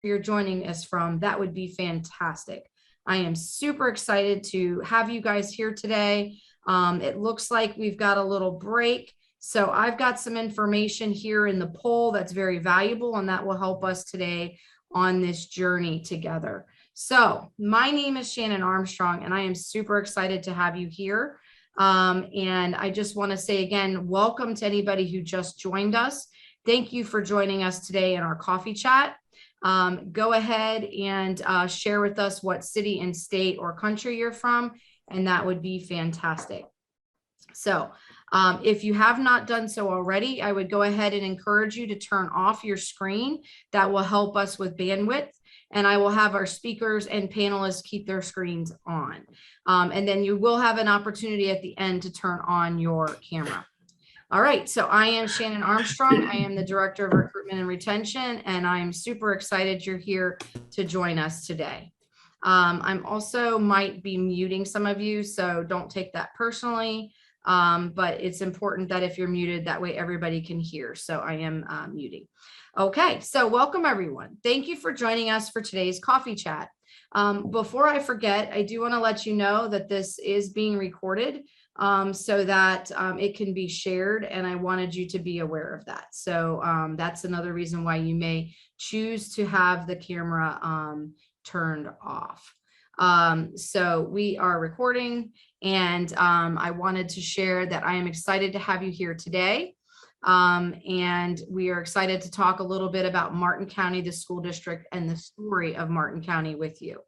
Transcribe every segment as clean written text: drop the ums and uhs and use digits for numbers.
you're joining us from, that would be fantastic. I am super excited to have you guys here today. It looks like we've got a little break. So I've got some information here in the poll that's very valuable, and that will help us today on this journey together. So my name is Shannon Armstrong, and I am super excited to have you here. And I just want to say again, welcome to anybody who just joined us. Thank you for joining us today in our coffee chat. Go ahead and share with us what city and state or country you're from, and that would be fantastic. So if you have not done so already, I would go ahead and encourage you to turn off your screen. That will help us with bandwidth. And I will have our speakers and panelists keep their screens on. And then you will have an opportunity at the end to turn on your camera. All right, so I am Shannon Armstrong. I am the Director of Recruitment and Retention, and I'm super excited you're here to join us today. I'm also might be muting some of you, so don't take that personally, but it's important that if you're muted, that way everybody can hear. So I am muting. Okay, so welcome everyone. Thank you for joining us for today's coffee chat. Before I forget, I do want to let you know that this is being recorded so that it can be shared, and I wanted you to be aware of that. So that's another reason why you may choose to have the camera turned off. So we are recording, and I wanted to share that I am excited to have you here today. And we are excited to talk a little bit about Martin County, the school district, and the story of Martin County with you.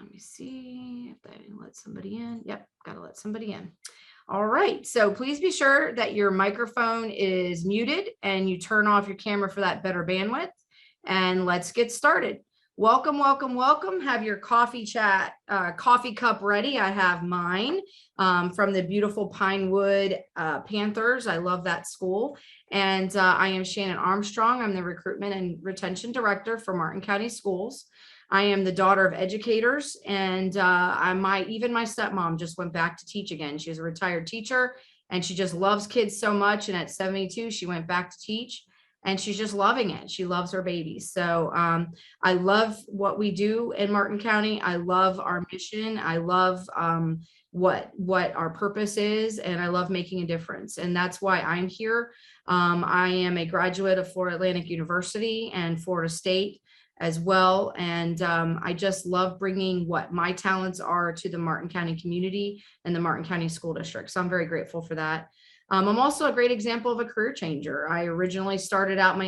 Let me see if I can let somebody in. Yep, got to let somebody in. All right, so please be sure that your microphone is muted and you turn off your camera for that better bandwidth. And let's get started. Welcome, welcome, welcome. Have your coffee chat, coffee cup ready. I have mine from the beautiful Pinewood Panthers. I love that school. And I am Shannon Armstrong. I'm the Recruitment and Retention Director for Martin County Schools. I am the daughter of educators, and even my stepmom just went back to teach again. She was a retired teacher, and she just loves kids so much. And at 72, she went back to teach, and she's just loving it. She loves her babies. So I love what we do in Martin County. I love our mission. I love what our purpose is, and I love making a difference. And that's why I'm here. I am a graduate of Florida Atlantic University and Florida State as well. And I just love bringing what my talents are to the Martin County community and the Martin County School District. So I'm very grateful for that. I'm also a great example of a career changer. I originally started out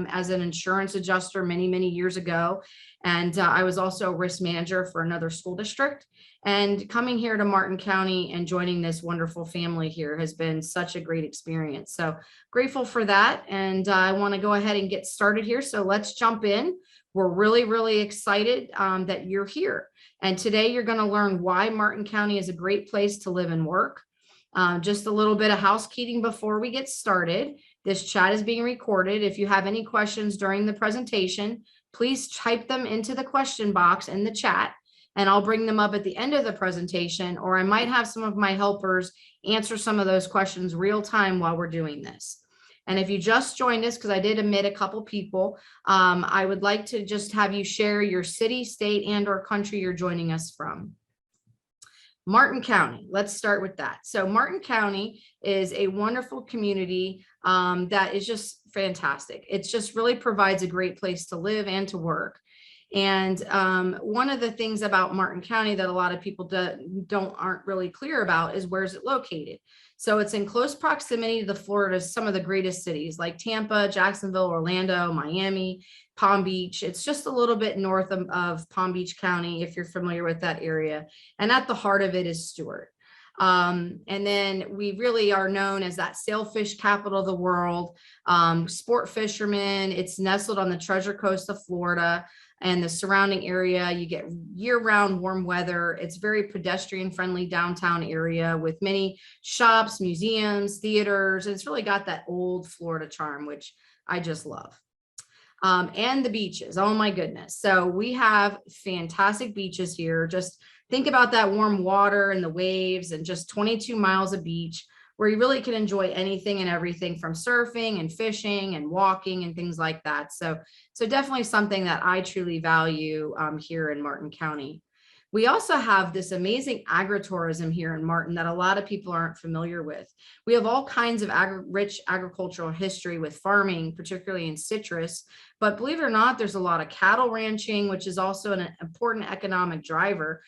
as an insurance adjuster many, many years ago. And I was also a risk manager for another school district. And coming here to Martin County and joining this wonderful family here has been such a great experience. So grateful for that. And I want to go ahead and get started here. So let's jump in. We're really, really excited that you're here. And today you're going to learn why Martin County is a great place to live and work. Just a little bit of housekeeping before we get started. This chat is being recorded. If you have any questions during the presentation, please type them into the question box in the chat, and I'll bring them up at the end of the presentation, or I might have some of my helpers answer some of those questions real time while we're doing this. And if you just joined us, because I did omit a couple people, I would like to just have you share your city, state, and or country you're joining us from. Martin County, let's start with that. So Martin County is a wonderful community that is just fantastic. It just really provides a great place to live and to work. And one of the things about Martin County that a lot of people aren't really clear about is where is it located. So it's in close proximity to some of the greatest cities like Tampa, Jacksonville, Orlando, Miami, Palm Beach. It's just a little bit north of Palm Beach County, if you're familiar with that area. And at the heart of it is Stewart. And then we really are known as that sailfish capital of the world, sport fishermen. It's nestled on the Treasure Coast of Florida and the surrounding area. You get year-round warm weather. It's very pedestrian-friendly downtown area with many shops, museums, theaters. It's really got that old Florida charm, which I just love. And the beaches. Oh my goodness. So we have fantastic beaches here. Just think about that warm water and the waves and just 22 miles of beach. where you really can enjoy anything and everything from surfing and fishing and walking and things like that. So definitely something that I truly value here in Martin County. We also have this amazing agritourism here in Martin that a lot of people aren't familiar with. We have all kinds of rich agricultural history with farming, particularly in citrus. But believe it or not, there's a lot of cattle ranching, which is also an important economic driver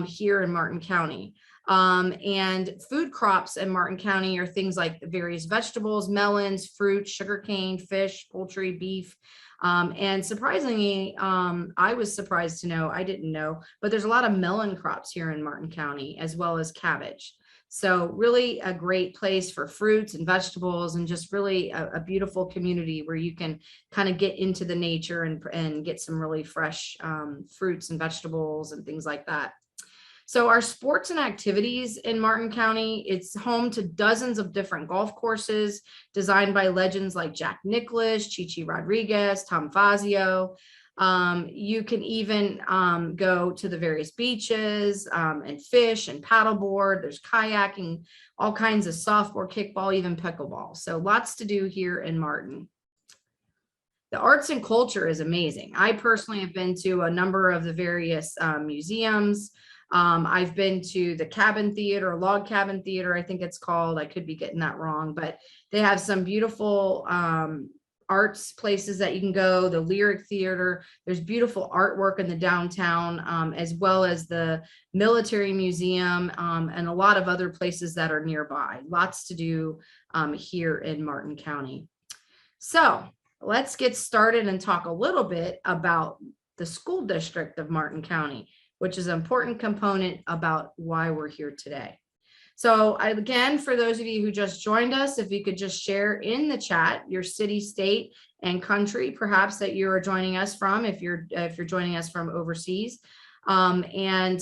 here in Martin County. And food crops in Martin County are things like various vegetables, melons, fruit, sugarcane, fish, poultry, beef. And surprisingly, I was surprised to know, I didn't know, but there's a lot of melon crops here in Martin County, as well as cabbage. So really a great place for fruits and vegetables, and just really a beautiful community where you can kind of get into the nature and get some really fresh fruits and vegetables and things like that. So our sports and activities in Martin County, it's home to dozens of different golf courses designed by legends like Jack Nicklaus, Chichi Rodriguez, Tom Fazio. You can even go to the various beaches and fish and paddleboard. There's kayaking, all kinds of softball, kickball, even pickleball. So lots to do here in Martin. The arts and culture is amazing. I personally have been to a number of the various museums. I've been to the Cabin Theater, Log Cabin Theater, I think it's called. I could be getting that wrong, but they have some beautiful arts places that you can go. The Lyric Theater, there's beautiful artwork in the downtown, as well as the Military Museum, and a lot of other places that are nearby. Lots to do here in Martin County. So let's get started and talk a little bit about the school district of Martin County, which is an important component about why we're here today. So again, for those of you who just joined us, if you could just share in the chat your city, state, and country, perhaps that you are joining us from, if you're joining us from overseas. I'm going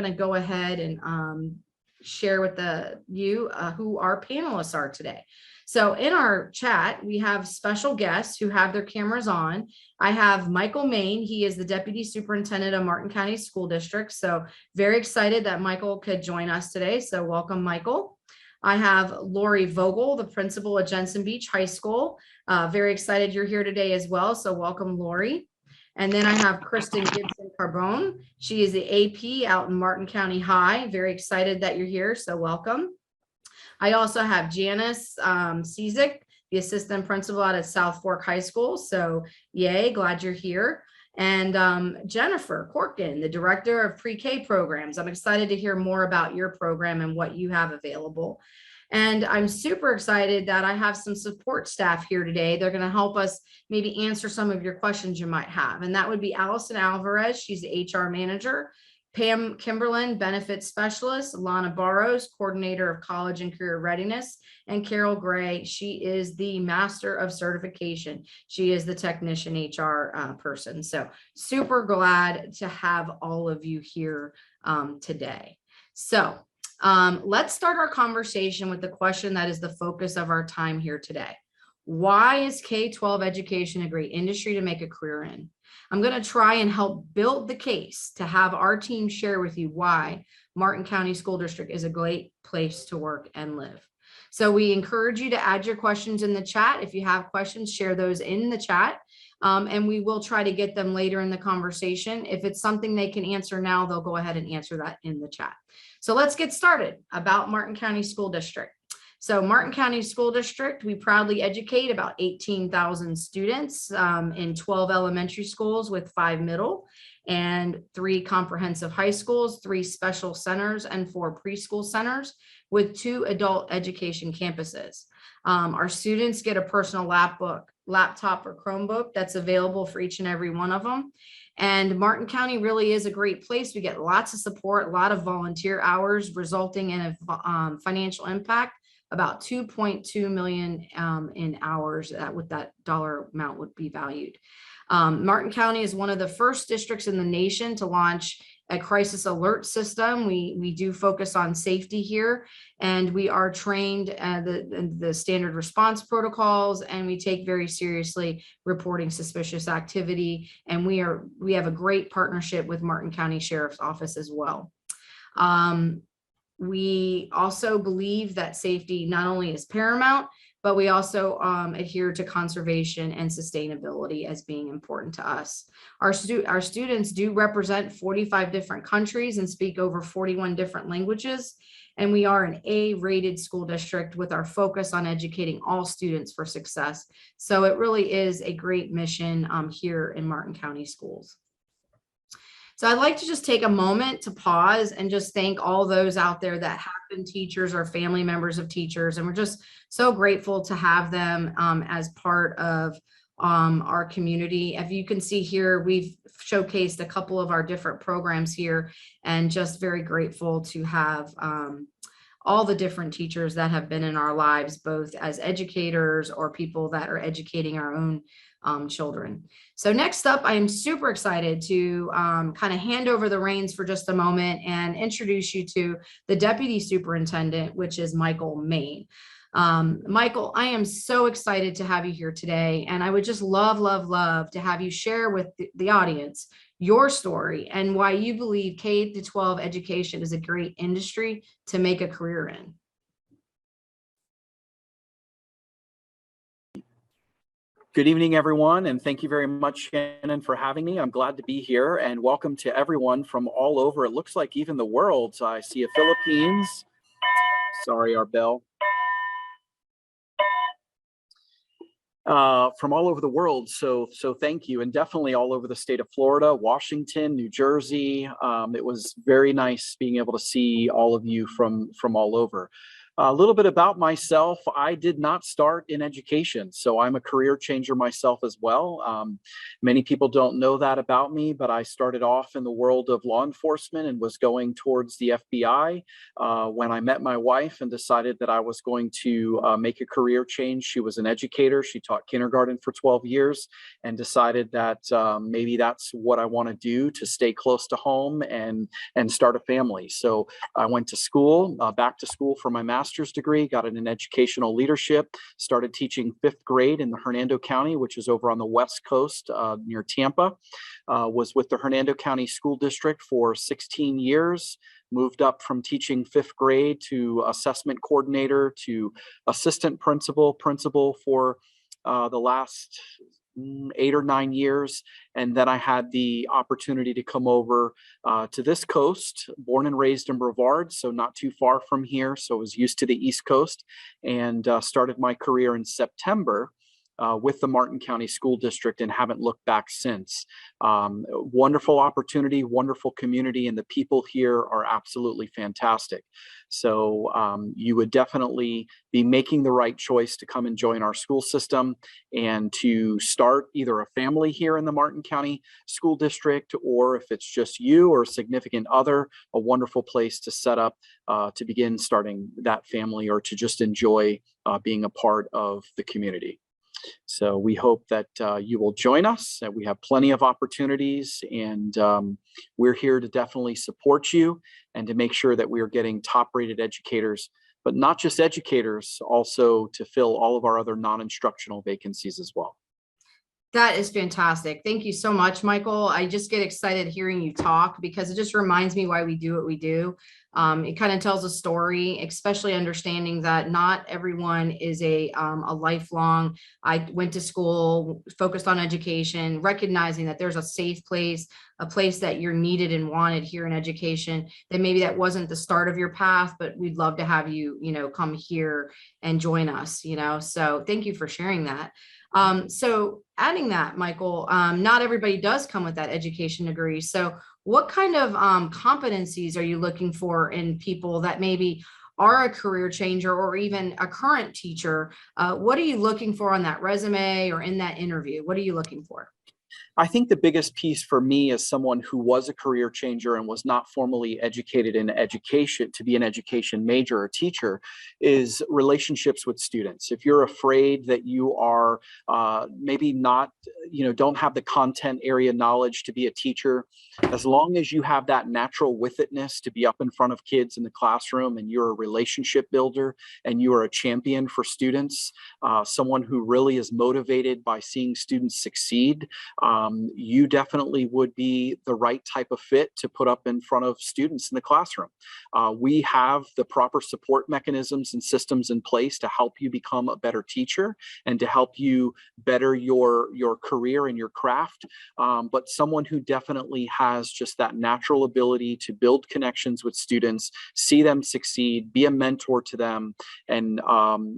to go ahead and share with you who our panelists are today. So in our chat, we have special guests who have their cameras on. I have Michael Mayne. He is the Deputy Superintendent of Martin County School District. So very excited that Michael could join us today. So welcome, Michael. I have Lori Vogel, the principal at Jensen Beach High School. Very excited you're here today as well. So welcome, Lori. And then I have Kristin Carbone. She is the AP out in Martin County High. Very excited that you're here. So welcome. I also have Janice Zezik, the assistant principal out at South Fork High School. So yay, glad you're here. And Jennifer Corkin, the director of pre-K programs. I'm excited to hear more about your program and what you have available. And I'm super excited that I have some support staff here today. They're going to help us maybe answer some of your questions you might have. And that would be Allison Alvarez. She's the HR manager. Pam Kimberlin, Benefits Specialist, Lana Barrows, Coordinator of College and Career Readiness, and Carol Gray, she is the Master of Certification. She is the Technician HR person. So super glad to have all of you here today. So let's start our conversation with the question that is the focus of our time here today. Why is K-12 education a great industry to make a career in? I'm going to try and help build the case to have our team share with you why Martin County School District is a great place to work and live. So we encourage you to add your questions in the chat. If you have questions, share those in the chat, and we will try to get them later in the conversation. If it's something they can answer now, they'll go ahead and answer that in the chat. So let's get started about Martin County School District. So Martin County School District, we proudly educate about 18,000 students in 12 elementary schools with 5 middle and 3 comprehensive high schools, 3 special centers, and 4 preschool centers with 2 adult education campuses. Our students get a personal laptop or Chromebook that's available for each and every one of them. And Martin County really is a great place. We get lots of support, a lot of volunteer hours, resulting in a financial impact. About 2.2 million in hours with that dollar amount would be valued. Martin County is one of the first districts in the nation to launch a crisis alert system. We do focus on safety here, and we are trained the standard response protocols, and we take very seriously reporting suspicious activity. And we have a great partnership with Martin County Sheriff's Office as well. We also believe that safety not only is paramount, but we also adhere to conservation and sustainability as being important to us. Our students do represent 45 different countries and speak over 41 different languages. And we are an A-rated school district with our focus on educating all students for success. So it really is a great mission here in Martin County Schools. So I'd like to just take a moment to pause and just thank all those out there that have been teachers or family members of teachers. And we're just so grateful to have them as part of our community. As you can see here, we've showcased a couple of our different programs here, and just very grateful to have all the different teachers that have been in our lives, both as educators or people that are educating our own children. So next up, I am super excited to kind of hand over the reins for just a moment and introduce you to the Deputy Superintendent, which is Michael Mayne. Michael, I am so excited to have you here today, and I would just love to have you share with the audience your story and why you believe K-12 education is a great industry to make a career in. Good evening, everyone, and thank you very much, Shannon, for having me. I'm glad to be here, and welcome to everyone from all over. It looks like even the world. So I see a Philippines. Sorry, our bell. From all over the world. So thank you, and definitely all over the state of Florida, Washington, New Jersey. It was very nice being able to see all of you from all over. A little bit about myself. I did not start in education, so I'm a career changer myself as well. Many people don't know that about me, but I started off in the world of law enforcement and was going towards the FBI when I met my wife and decided that I was going to make a career change. She was an educator. She taught kindergarten for 12 years and decided that maybe that's what I want to do to stay close to home and start a family. So I went to school, back to school for my master's degree, got it in educational leadership, started teaching 5th grade in the Hernando County, which is over on the West Coast near Tampa. Was with the Hernando County School District for 16 years, moved up from teaching 5th grade to assessment coordinator to assistant principal for the last 8 or 9 years. And then I had the opportunity to come over to this coast, born and raised in Brevard, so not too far from here. So I was used to the East Coast, and started my career in September with the Martin County School District and haven't looked back since. Wonderful opportunity, wonderful community, and the people here are absolutely fantastic. So you would definitely be making the right choice to come and join our school system and to start either a family here in the Martin County School District, or if it's just you or a significant other, a wonderful place to set up to begin starting that family, or to just enjoy being a part of the community. So we hope that you will join us, that we have plenty of opportunities, and we're here to definitely support you and to make sure that we are getting top-rated educators, but not just educators, also to fill all of our other non-instructional vacancies as well. That is fantastic. Thank you so much, Michael. I just get excited hearing you talk because it just reminds me why we do what we do. It kind of tells a story, especially understanding that not everyone is a lifelong. I went to school, focused on education, recognizing that there's a safe place, a place that you're needed and wanted here in education, that maybe that wasn't the start of your path, but we'd love to have you, come here and join us, so thank you for sharing that. So adding that, Michael, not everybody does come with that education degree. So what kind of competencies are you looking for in people that maybe are a career changer or even a current teacher? What are you looking for on that resume or in that interview? What are you looking for? I think the biggest piece for me as someone who was a career changer and was not formally educated in education to be an education major or teacher is relationships with students. If you're afraid that you are maybe not, don't have the content area knowledge to be a teacher, as long as you have that natural with itness to be up in front of kids in the classroom, and you're a relationship builder and you are a champion for students, someone who really is motivated by seeing students succeed, you definitely would be the right type of fit to put up in front of students in the classroom. We have the proper support mechanisms and systems in place to help you become a better teacher and to help you better your career and your craft. But someone who definitely has just that natural ability to build connections with students, see them succeed, be a mentor to them. And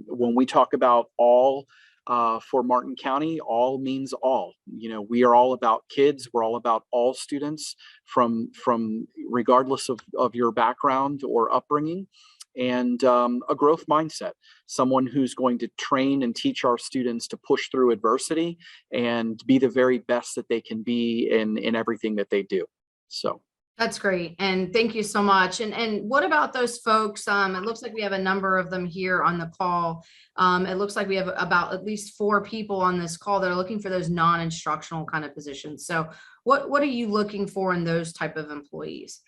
when we talk about all, for Martin County, all means all. You know, we are all about kids. We're all about all students from regardless of your background or upbringing, and a growth mindset. Someone who's going to train and teach our students to push through adversity and be the very best that they can be in everything that they do. So. That's great. And thank you so much. And what about those folks? It looks like we have a number of them here on the call. It looks like we have about at least 4 people on this call that are looking for those non-instructional kind of positions. So what are you looking for in those type of employees?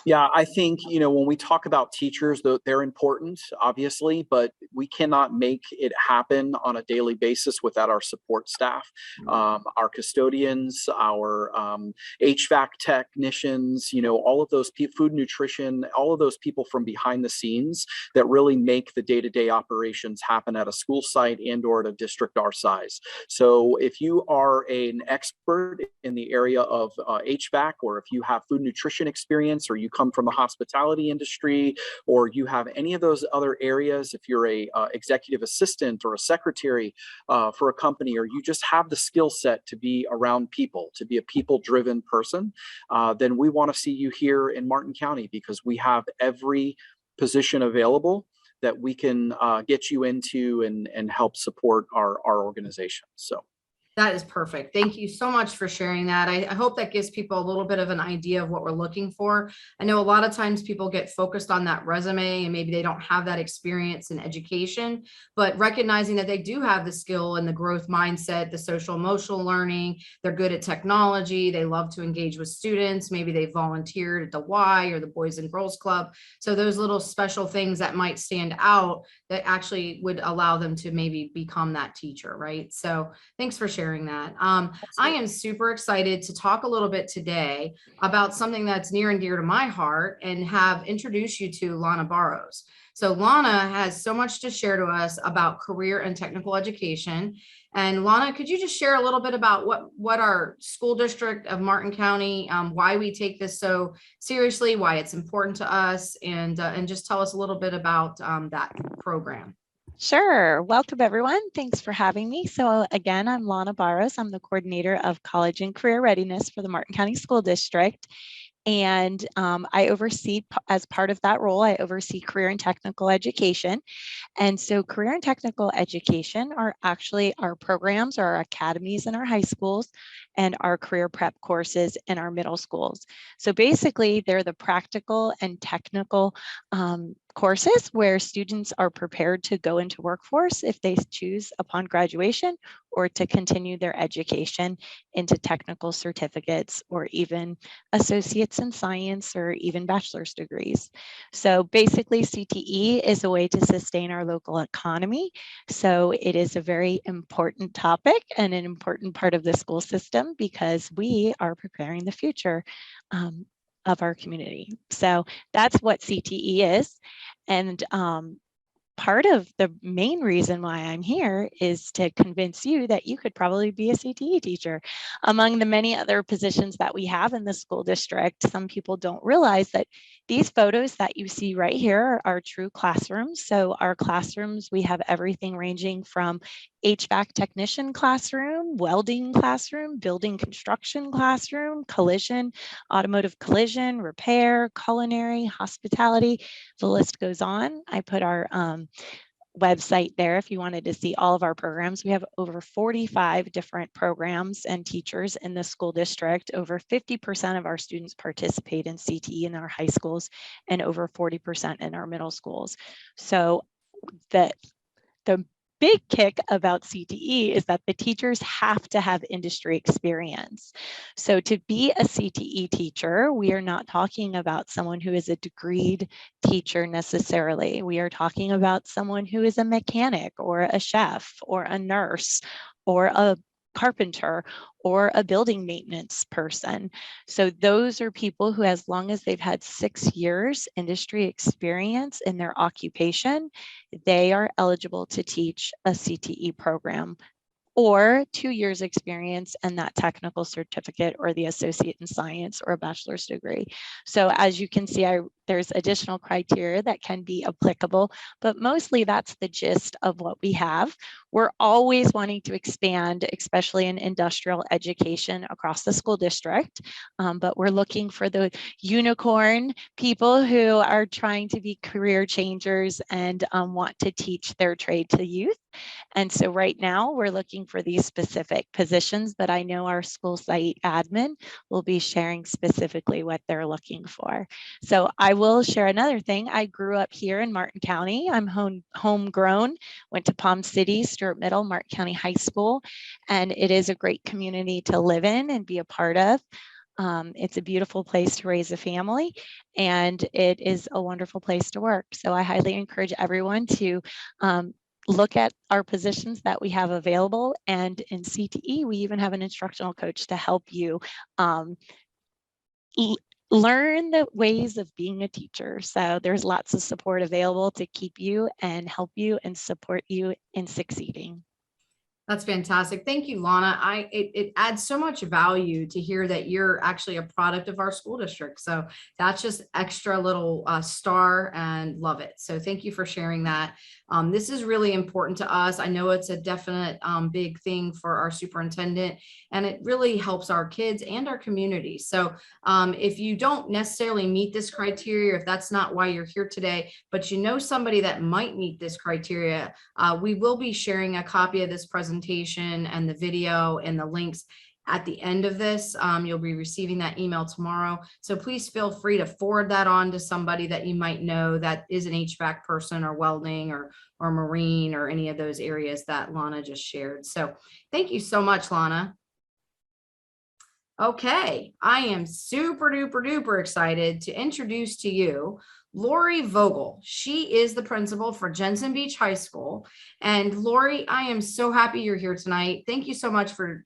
Yeah, I think, you know, when we talk about teachers, they're important, obviously, but we cannot make it happen on a daily basis without our support staff, our custodians, our HVAC technicians, you know, all of those food nutrition, all of those people from behind the scenes that really make the day-to-day operations happen at a school site and or at a district our size. So if you are an expert in the area of HVAC, or if you have food nutrition experience, or you come from the hospitality industry, or you have any of those other areas, if you're a executive assistant or a secretary for a company, or you just have the skill set to be around people, to be a people-driven person, then we want to see you here in Martin County, because we have every position available that we can get you into and help support our organization. So. That is perfect. Thank you so much for sharing that. I hope that gives people a little bit of an idea of what we're looking for. I know a lot of times people get focused on that resume and maybe they don't have that experience in education, but recognizing that they do have the skill and the growth mindset, the social emotional learning, they're good at technology, they love to engage with students, maybe they volunteered at the Y or the Boys and Girls Club. So those little special things that might stand out that actually would allow them to maybe become that teacher, right? So thanks for sharing that. I am super excited to talk a little bit today about something that's near and dear to my heart and have introduced you to Lana Barros. So Lana has so much to share to us about career and technical education. And Lana, could you just share a little bit about what our school district of Martin County, why we take this so seriously, why it's important to us, and just tell us a little bit about that program. Sure. Welcome, everyone. Thanks for having me. So again, I'm Lana Barros. I'm the coordinator of college and career readiness for the Martin County School District. And I oversee, as part of that role, I oversee career and technical education. And so career and technical education are actually our programs, our academies in our high schools, and our career prep courses in our middle schools. So basically, they're the practical and technical courses where students are prepared to go into workforce if they choose upon graduation, or to continue their education into technical certificates, or even associates in science, or even bachelor's degrees. So basically, CTE is a way to sustain our local economy. So it is a very important topic and an important part of the school system, because we are preparing the future of our community. So that's what CTE is. And part of the main reason why I'm here is to convince you that you could probably be a CTE teacher. Among the many other positions that we have in the school district, some people don't realize that these photos that you see right here are true classrooms. So our classrooms, we have everything ranging from HVAC technician classroom, welding classroom, building construction classroom, collision, automotive collision, repair, culinary, hospitality. The list goes on. I put our website there if you wanted to see all of our programs. We have over 45 different programs and teachers in the school district. Over 50% of our students participate in CTE in our high schools, and over 40% in our middle schools. So the big kick about CTE is that the teachers have to have industry experience. So to be a CTE teacher, we are not talking about someone who is a degreed teacher necessarily. We are talking about someone who is a mechanic, or a chef, or a nurse, or a carpenter or a building maintenance person. So those are people who, as long as they've had 6 years industry experience in their occupation, they are eligible to teach a CTE program, or 2 years experience and that technical certificate, or the associate in science, or a bachelor's degree. So as you can see, there's additional criteria that can be applicable, but mostly that's the gist of what we have. We're always wanting to expand, especially in industrial education across the school district, but we're looking for the unicorn people who are trying to be career changers and want to teach their trade to youth. And so right now we're looking for these specific positions, but I know our school site admin will be sharing specifically what they're looking for. So I will share another thing. I grew up here in Martin County. I'm homegrown, went to Palm City, Stewart Middle, Martin County High School, and it is a great community to live in and be a part of. It's a beautiful place to raise a family, and it is a wonderful place to work. So I highly encourage everyone to look at our positions that we have available. And in CTE, we even have an instructional coach to help you learn the ways of being a teacher. So there's lots of support available to keep you and help you and support you in succeeding. That's fantastic. Thank you, Lana. It adds so much value to hear that you're actually a product of our school district. So that's just extra little star, and love it. So thank you for sharing that. This is really important to us. I know it's a definite big thing for our superintendent, and it really helps our kids and our community. So if you don't necessarily meet this criteria, if that's not why you're here today, but you know somebody that might meet this criteria, we will be sharing a copy of this presentation and the video and the links at the end of this. You'll be receiving that email tomorrow. So please feel free to forward that on to somebody that you might know that is an HVAC person, or welding, or marine, or any of those areas that Lana just shared. So thank you so much, Lana. Okay, I am super duper duper excited to introduce to you Lori Vogel. She is the principal for Jensen Beach High School. And Lori, I am so happy you're here tonight. Thank you so much for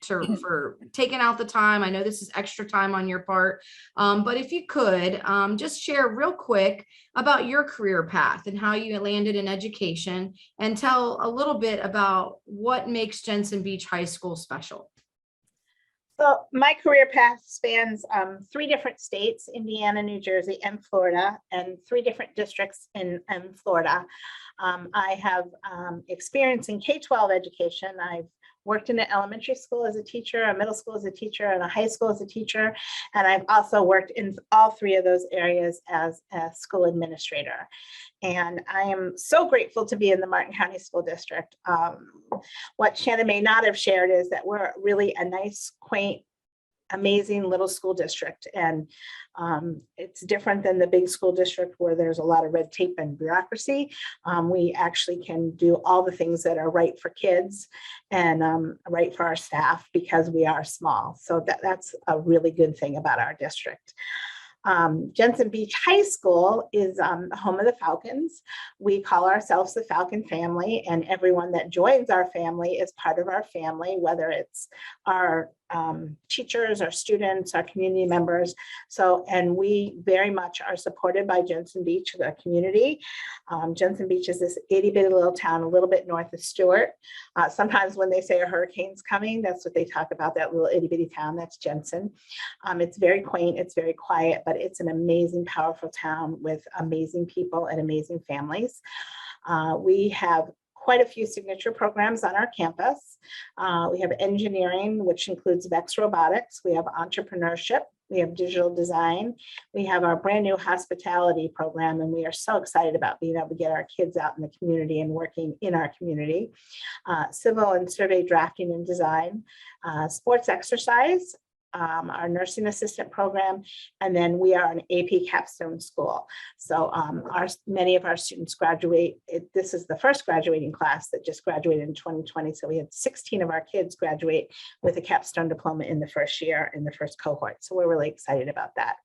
taking out the time. I know this is extra time on your part, but if you could just share real quick about your career path and how you landed in education, and tell a little bit about what makes Jensen Beach High School special. So my career path spans 3 different states: Indiana, New Jersey, and Florida, and 3 different districts in Florida. I have experience in K-12 education. I've worked in an elementary school as a teacher, a middle school as a teacher, and a high school as a teacher. And I've also worked in all 3 of those areas as a school administrator. And I am so grateful to be in the Martin County School District. What Shannon may not have shared is that we're really a nice, quaint, amazing little school district. And it's different than the big school district where there's a lot of red tape and bureaucracy. We actually can do all the things that are right for kids and right for our staff, because we are small. So that's a really good thing about our district. Jensen Beach High School is the home of the Falcons. We call ourselves the Falcon family, and everyone that joins our family is part of our family, whether it's our teachers, our students, our community members. So, and we very much are supported by Jensen Beach, the community. Jensen Beach is this itty bitty little town a little bit north of Stewart. Sometimes when they say a hurricane's coming, that's what they talk about, that little itty bitty town. That's Jensen. It's very quaint, it's very quiet, but it's an amazing, powerful town with amazing people and amazing families. We have quite a few signature programs on our campus. We have engineering, which includes VEX robotics. We have entrepreneurship. We have digital design. We have our brand new hospitality program, and we are so excited about being able to get our kids out in the community and working in our community. Civil and survey drafting and design, sports exercise, our nursing assistant program, and then we are an AP capstone school. So many of our students graduate. This is the first graduating class that just graduated in 2020. So we had 16 of our kids graduate with a capstone diploma in the first year, in the first cohort. So we're really excited about that.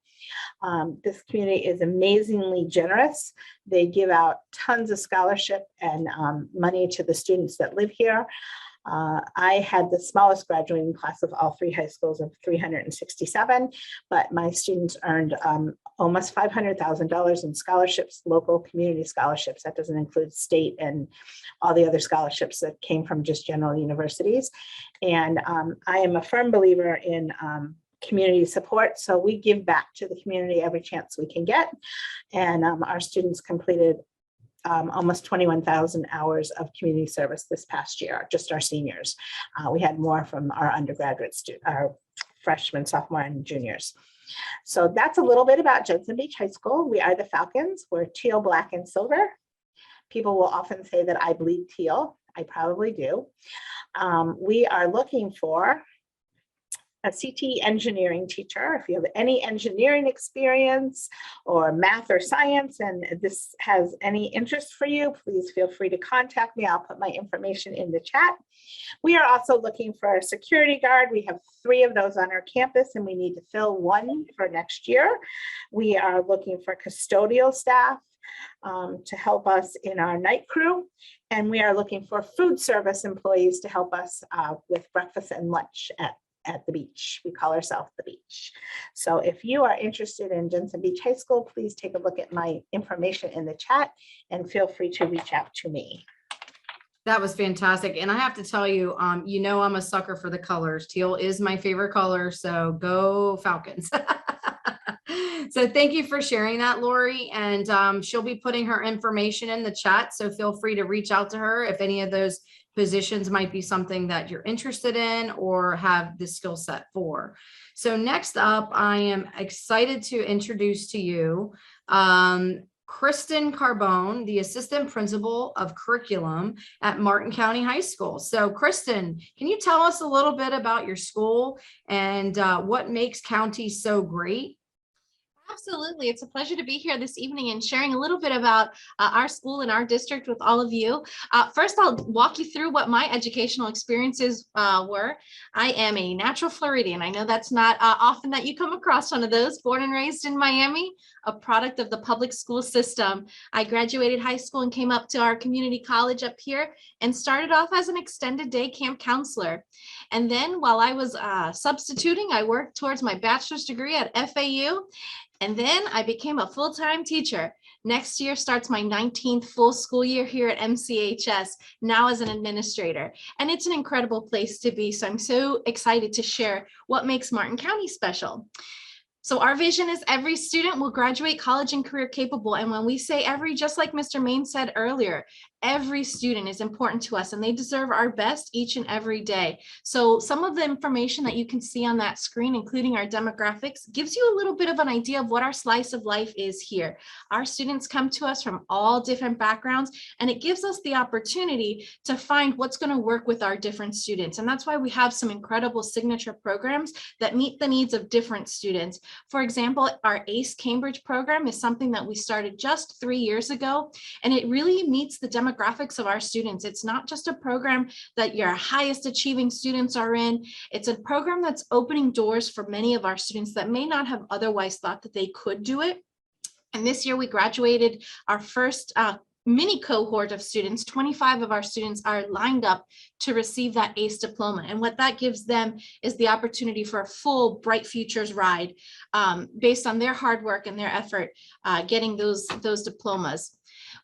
This community is amazingly generous. They give out tons of scholarship and money to the students that live here. I had the smallest graduating class of all 3 high schools of 367, but my students earned almost $500,000 in scholarships, local community scholarships. That doesn't include state and all the other scholarships that came from just general universities. And I am a firm believer in community support. So we give back to the community every chance we can get. And our students completed almost 21,000 hours of community service this past year, just our seniors. We had more from our undergraduate students, our freshmen, sophomore, and juniors. So that's a little bit about Judson Beach High School. We are the Falcons. We're teal, black, and silver. People will often say that I bleed teal. I probably do. We are looking for a CT engineering teacher. If you have any engineering experience or math or science and this has any interest for you, please feel free to contact me. I'll put my information in the chat. We are also looking for a security guard. We have 3 of those on our campus and we need to fill 1 for next year. We are looking for custodial staff to help us in our night crew. And we are looking for food service employees to help us with breakfast and lunch at the beach. We call ourselves the beach. So if you are interested in Judson Beach High School, please take a look at my information in the chat and feel free to reach out to me. That was fantastic. And I have to tell you, you know, I'm a sucker for the colors. Teal is my favorite color. So go Falcons. So thank you for sharing that, Lori. And she'll be putting her information in the chat. So feel free to reach out to her if any of those positions might be something that you're interested in or have the skill set for. So next up, I am excited to introduce to you Kristin Carbone, the Assistant Principal of Curriculum at Martin County High School. So Kristin, can you tell us a little bit about your school and what makes County so great? Absolutely. It's a pleasure to be here this evening and sharing a little bit about our school and our district with all of you. First, I'll walk you through what my educational experiences were. I am a natural Floridian. I know that's not often that you come across one of those. Born and raised in Miami, a product of the public school system. I graduated high school and came up to our community college up here and started off as an extended day camp counselor. And then while I was substituting, I worked towards my bachelor's degree at FAU. And then I became a full-time teacher. Next year starts my 19th full school year here at MCHS, now as an administrator. And it's an incredible place to be. So I'm so excited to share what makes Martin County special. So our vision is every student will graduate college and career capable. And when we say every, just like Mr. Mayne said earlier, every student is important to us and they deserve our best each and every day. So some of the information that you can see on that screen, including our demographics, gives you a little bit of an idea of what our slice of life is here. Our students come to us from all different backgrounds, and it gives us the opportunity to find what's going to work with our different students. And that's why we have some incredible signature programs that meet the needs of different students. For example, our ACE Cambridge program is something that we started just 3 years ago, and it really meets the demographics of our students. It's not just a program that your highest achieving students are in. It's a program that's opening doors for many of our students that may not have otherwise thought that they could do it. And this year we graduated our first mini cohort of students. 25 of our students are lined up to receive that ACE diploma. And what that gives them is the opportunity for a full Bright Futures ride based on their hard work and their effort getting those diplomas.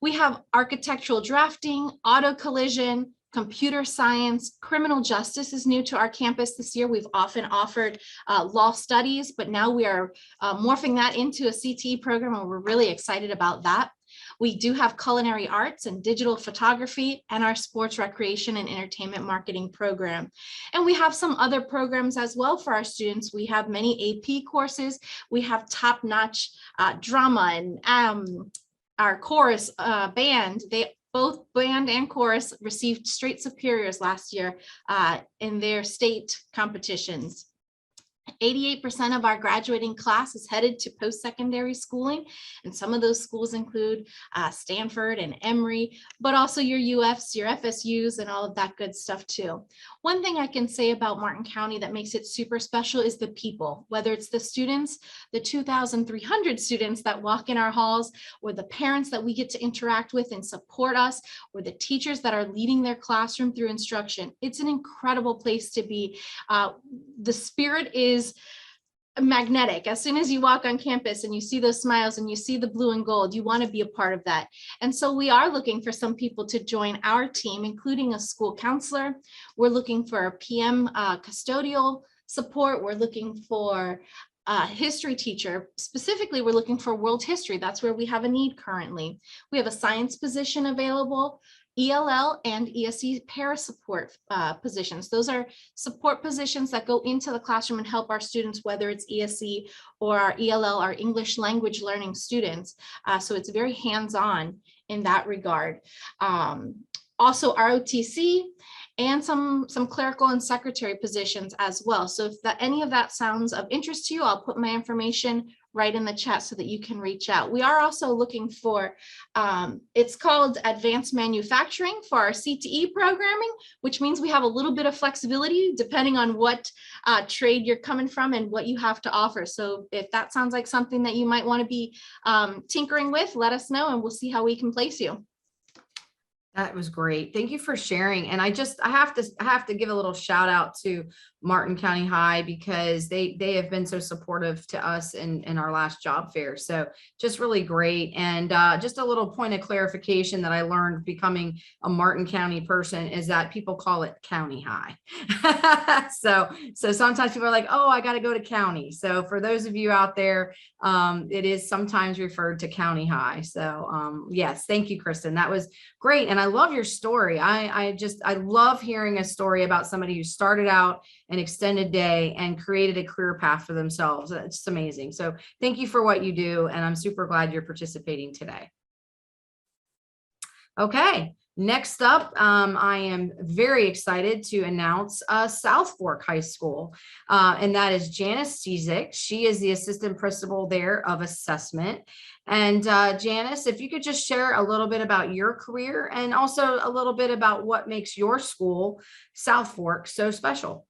We have architectural drafting, auto collision, computer science, criminal justice is new to our campus this year. We've often offered law studies, but now we are morphing that into a CTE program, and we're really excited about that. We do have culinary arts and digital photography and our sports, recreation, and entertainment marketing program. And we have some other programs as well for our students. We have many AP courses. We have top-notch drama and our chorus band. Both band and chorus received straight superiors last year in their state competitions. 88% of our graduating class is headed to post-secondary schooling, and some of those schools include Stanford and Emory, but also your UFs, your FSUs, and all of that good stuff too. One thing I can say about Martin County that makes it super special is the people, whether it's the students, the 2,300 students that walk in our halls, or the parents that we get to interact with and support us, or the teachers that are leading their classroom through instruction. It's an incredible place to be. The spirit is magnetic. As soon as you walk on campus and you see those smiles and you see the blue and gold, you want to be a part of that. And so we are looking for some people to join our team, including a school counselor. We're looking for a PM custodial support. We're looking for a history teacher. Specifically, we're looking for world history. That's where we have a need currently. We have a science position available, ELL and ESE para support positions. Those are support positions that go into the classroom and help our students, whether it's ESE or our ELL, our English language learning students. So it's very hands-on in that regard. Also ROTC and some clerical and secretary positions as well. So if any of that sounds of interest to you, I'll put my information right in the chat so that you can reach out. We are also looking for, it's called advanced manufacturing for our CTE programming, which means we have a little bit of flexibility depending on what trade you're coming from and what you have to offer. So if that sounds like something that you might want to be tinkering with, let us know and we'll see how we can place you. That was great. Thank you for sharing. And I have to give a little shout out to Martin County High because they have been so supportive to us in our last job fair. So just really great. And just a little point of clarification that I learned becoming a Martin County person is that people call it County High. So sometimes people are like, oh, I got to go to county. So for those of you out there, it is sometimes referred to County High. So yes, thank you, Kristin. That was great. And I love your story. I love hearing a story about somebody who started out an extended day and created a career path for themselves. It's amazing. So thank you for what you do. And I'm super glad you're participating today. Okay. Next up, I am very excited to announce South Fork High School, and that is Janice Zezik. She is the assistant principal there of assessment. And Janice, if you could just share a little bit about your career and also a little bit about what makes your school, South Fork, so special.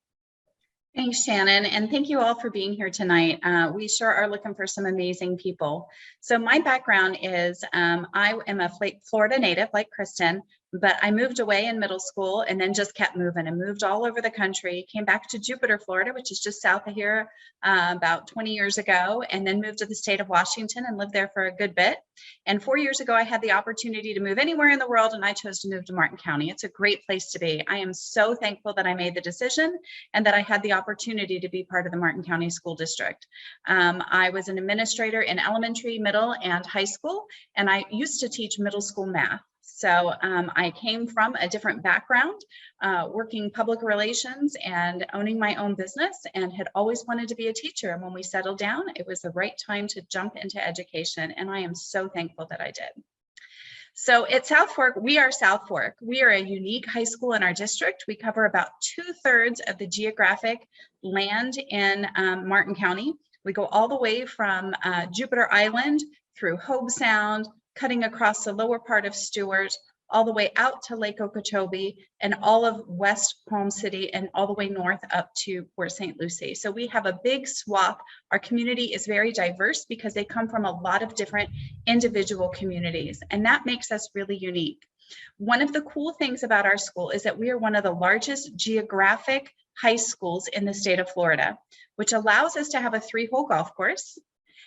Thanks, Shannon, and thank you all for being here tonight. We sure are looking for some amazing people. So my background is I am a Florida native like Kristin, but I moved away in middle school and then just kept moving and moved all over the country, came back to Jupiter, Florida, which is just south of here about 20 years ago, and then moved to the state of Washington and lived there for a good bit. And 4 years ago, I had the opportunity to move anywhere in the world, and I chose to move to Martin County. It's a great place to be. I am so thankful that I made the decision and that I had the opportunity to be part of the Martin County School District. I was an administrator in elementary, middle, and high school, and I used to teach middle school math. So I came from a different background, working public relations and owning my own business, and had always wanted to be a teacher. And when we settled down, it was the right time to jump into education. And I am so thankful that I did. So at South Fork, we are South Fork. We are a unique high school in our district. We cover about 2/3 of the geographic land in Martin County. We go all the way from Jupiter Island through Hobe Sound, cutting across the lower part of Stewart, all the way out to Lake Okeechobee and all of West Palm City and all the way north up to Port St. Lucie. So we have a big swath. Our community is very diverse because they come from a lot of different individual communities, and that makes us really unique. One of the cool things about our school is that we are one of the largest geographic high schools in the state of Florida, which allows us to have a 3-hole golf course.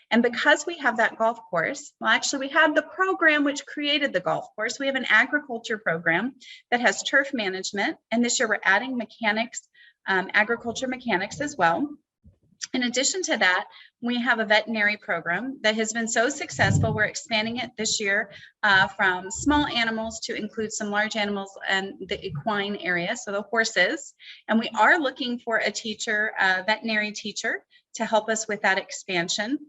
And because we have that golf course, well, actually we have the program which created the golf course. We have an agriculture program that has turf management. And this year we're adding mechanics, agriculture mechanics as well. In addition to that, we have a veterinary program that has been so successful. We're expanding it this year from small animals to include some large animals and the equine area, so the horses. And we are looking for a teacher, a veterinary teacher, to help us with that expansion.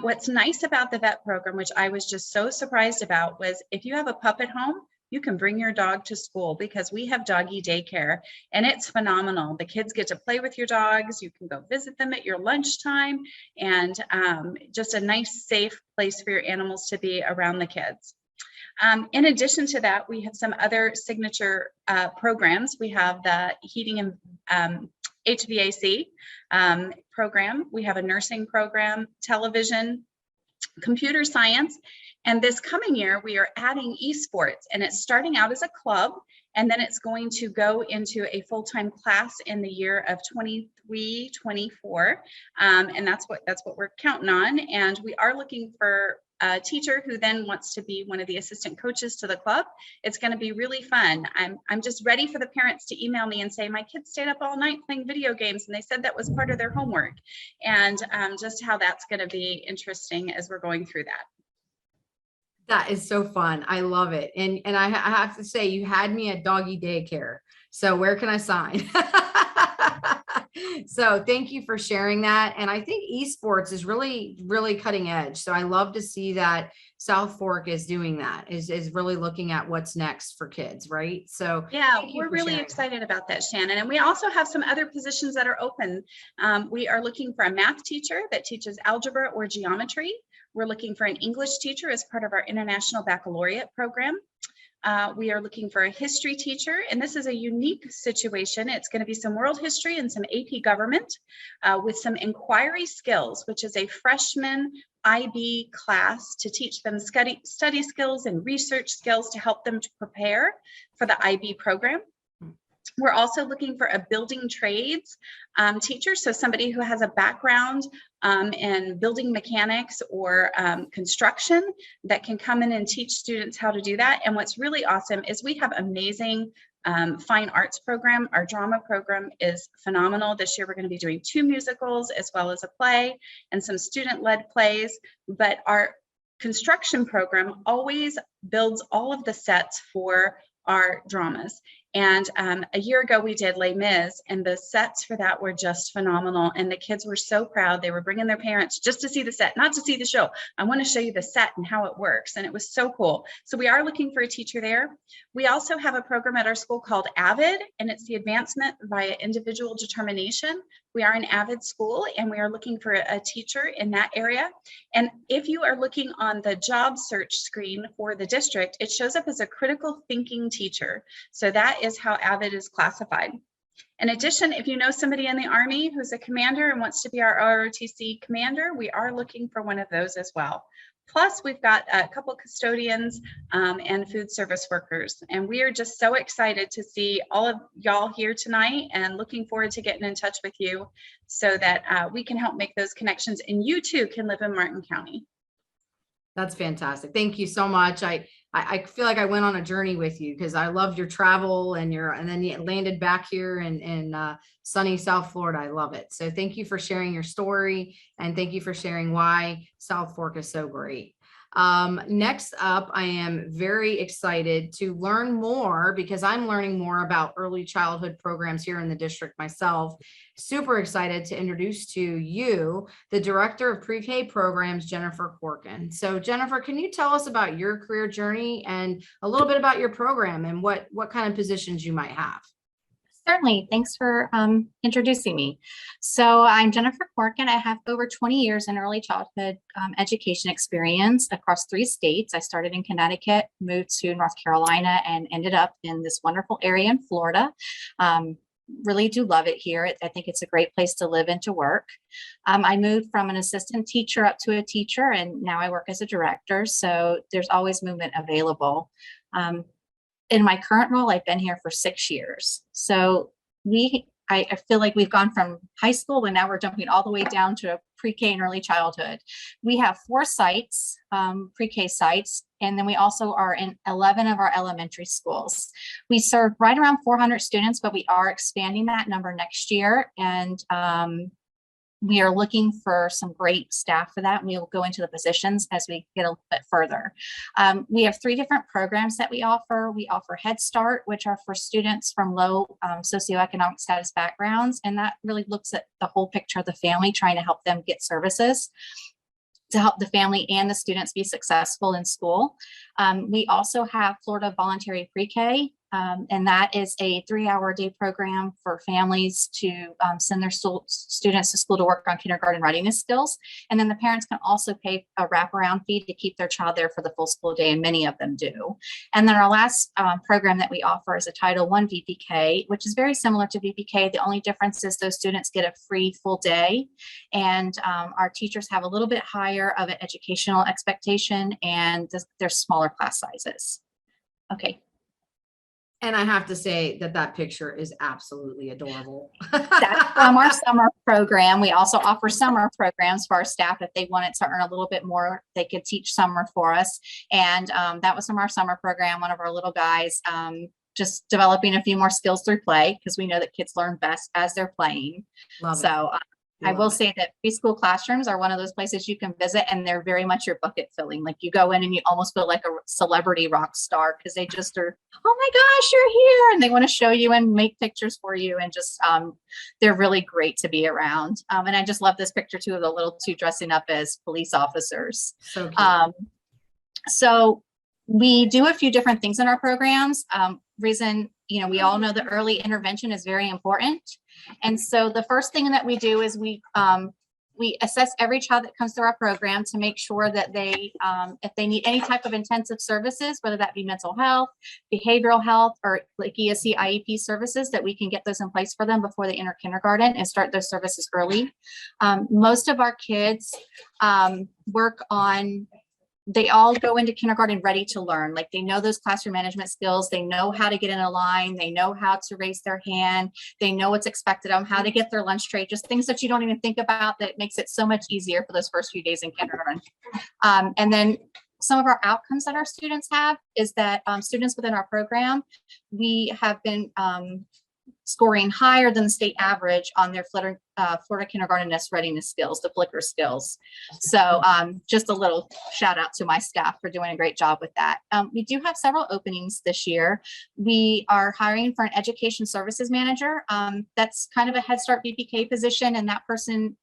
What's nice about the vet program, which I was just so surprised about, was if you have a pup at home, you can bring your dog to school because we have doggy daycare and it's phenomenal. The kids get to play with your dogs. You can go visit them at your lunchtime, and just a nice, safe place for your animals to be around the kids. In addition to that, we have some other signature programs. We have the heating and HVAC program. We have a nursing program, television, computer science. And this coming year, we are adding esports, and it's starting out as a club, and then it's going to go into a full-time class in the year of 23, 24. And that's what we're counting on. And we are looking for a teacher who then wants to be one of the assistant coaches to the club. It's going to be really fun. I'm just ready for the parents to email me and say, my kids stayed up all night playing video games and they said that was part of their homework. And just how that's going to be interesting as we're going through that. That is so fun. I love it. And I have to say, you had me at doggy daycare. So where can I sign? So thank you for sharing that. And I think esports is really, really cutting edge. So I love to see that South Fork is doing that, is really looking at what's next for kids, right? So yeah, we're really excited about that, Shannon. And we also have some other positions that are open. We are looking for a math teacher that teaches algebra or geometry. We're looking for an English teacher as part of our International Baccalaureate program. We are looking for a history teacher, and this is a unique situation. It's going to be some world history and some AP government with some inquiry skills, which is a freshman IB class to teach them study skills and research skills to help them to prepare for the IB program. We're also looking for a building trades teacher, so somebody who has a background in building mechanics or construction that can come in and teach students how to do that. And what's really awesome is we have amazing fine arts program. Our drama program is phenomenal. This year we're going to be doing 2 musicals as well as a play and some student-led plays. But our construction program always builds all of the sets for our dramas. And a year ago we did Les Mis, and the sets for that were just phenomenal. And the kids were so proud. They were bringing their parents just to see the set, not to see the show. I want to show you the set and how it works. And it was so cool. So we are looking for a teacher there. We also have a program at our school called AVID, and it's the advancement via individual determination. We are an AVID school, and we are looking for a teacher in that area. And if you are looking on the job search screen for the district, it shows up as a critical thinking teacher. So that is how AVID is classified. In addition, if you know somebody in the Army who's a commander and wants to be our ROTC commander, we are looking for one of those as well. Plus, we've got a couple custodians and food service workers. And we are just so excited to see all of y'all here tonight and looking forward to getting in touch with you so that we can help make those connections and you too can live in Martin County. That's fantastic. Thank you so much. I feel like I went on a journey with you because I loved your travel and then you landed back here in sunny South Florida. I love it. So thank you for sharing your story, and thank you for sharing why South Fork is so great. Next up, I am very excited to learn more because I'm learning more about early childhood programs here in the district myself. Super excited to introduce to you the Director of Pre-K Programs, Jennifer Corkin. So Jennifer, can you tell us about your career journey and a little bit about your program and what kind of positions you might have? Certainly. Thanks for introducing me. So I'm Jennifer Corkin. I have over 20 years in early childhood education experience across 3 states. I started in Connecticut, moved to North Carolina, and ended up in this wonderful area in Florida. Really do love it here. I think it's a great place to live and to work. I moved from an assistant teacher up to a teacher, and now I work as a director. So there's always movement available. In my current role, I've been here for 6 years. So I feel like we've gone from high school and now we're jumping all the way down to pre-K and early childhood. We have 4 sites, pre-K sites, and then we also are in 11 of our elementary schools. We serve right around 400 students, but we are expanding that number next year. And we are looking for some great staff for that. We will go into the positions as we get a little bit further. We have 3 different programs that we offer. We offer Head Start, which are for students from low socioeconomic status backgrounds. And that really looks at the whole picture of the family, trying to help them get services. to help the family and the students be successful in school. We also have Florida Voluntary Pre-K, and that is a 3-hour-a-day program for families to send their students to school to work on kindergarten readiness skills. And then the parents can also pay a wraparound fee to keep their child there for the full school day, and many of them do. And then our last program that we offer is a Title I VPK, which is very similar to VPK. The only difference is those students get a free full day, and our teachers have a little bit higher of an educational expectation, and there's smaller class sizes. Okay. And I have to say that that picture is absolutely adorable. That's from our summer program. We also offer summer programs for our staff. If they wanted to earn a little bit more, they could teach summer for us. And that was from our summer program. One of our little guys, just developing a few more skills through play, because we know that kids learn best as they're playing. Love So I Love will it. say that preschool classrooms are one of those places you can visit, and they're very much your bucket filling. Like, you go in and you almost feel like a celebrity rock star, because they just are, oh my gosh, you're here. And they want to show you and make pictures for you. And just, they're really great to be around. And I just love this picture too, of the little two dressing up as police officers. So cute. So we do a few different things in our programs. Reason, we all know that early intervention is very important. And so the first thing that we do is we assess every child that comes through our program to make sure that they, if they need any type of intensive services, whether that be mental health, behavioral health, or like ESC IEP services, that we can get those in place for them before they enter kindergarten and start those services early. Most of our kids they all go into kindergarten ready to learn. Like, they know those classroom management skills. They know how to get in a line. They know how to raise their hand. They know what's expected of them, how to get their lunch tray, just things that you don't even think about, that makes it so much easier for those first few days in kindergarten. And then some of our outcomes that our students have is that students within our program, we have been scoring higher than the state average on their Florida kindergarten readiness skills, the Flickr skills. So just a little shout out to my staff for doing a great job with that. We do have several openings this year. We are hiring for an education services manager. That's kind of a Head Start VPK position, and that person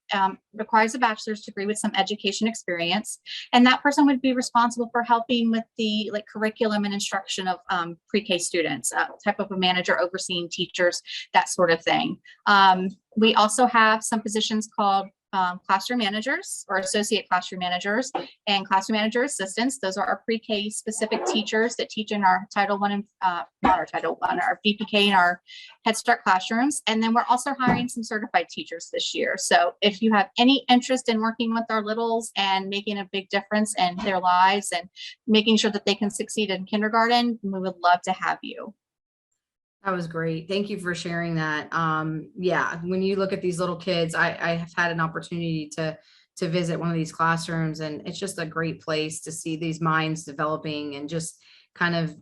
requires a bachelor's degree with some education experience. And that person would be responsible for helping with the curriculum and instruction of pre-K students, type of a manager overseeing teachers, that sort of thing. We also have some positions called classroom managers or associate classroom managers and classroom manager assistants. Those are our pre-K specific teachers that teach in our Title I and not our Title I, our VPK and our Head Start classrooms. And then we're also hiring some certified teachers this year. So if you have any interest in working with our littles and making a big difference in their lives and making sure that they can succeed in kindergarten, we would love to have you. That was great. Thank you for sharing that. Yeah, when you look at these little kids, I have had an opportunity to visit one of these classrooms, and it's just a great place to see these minds developing, and just kind of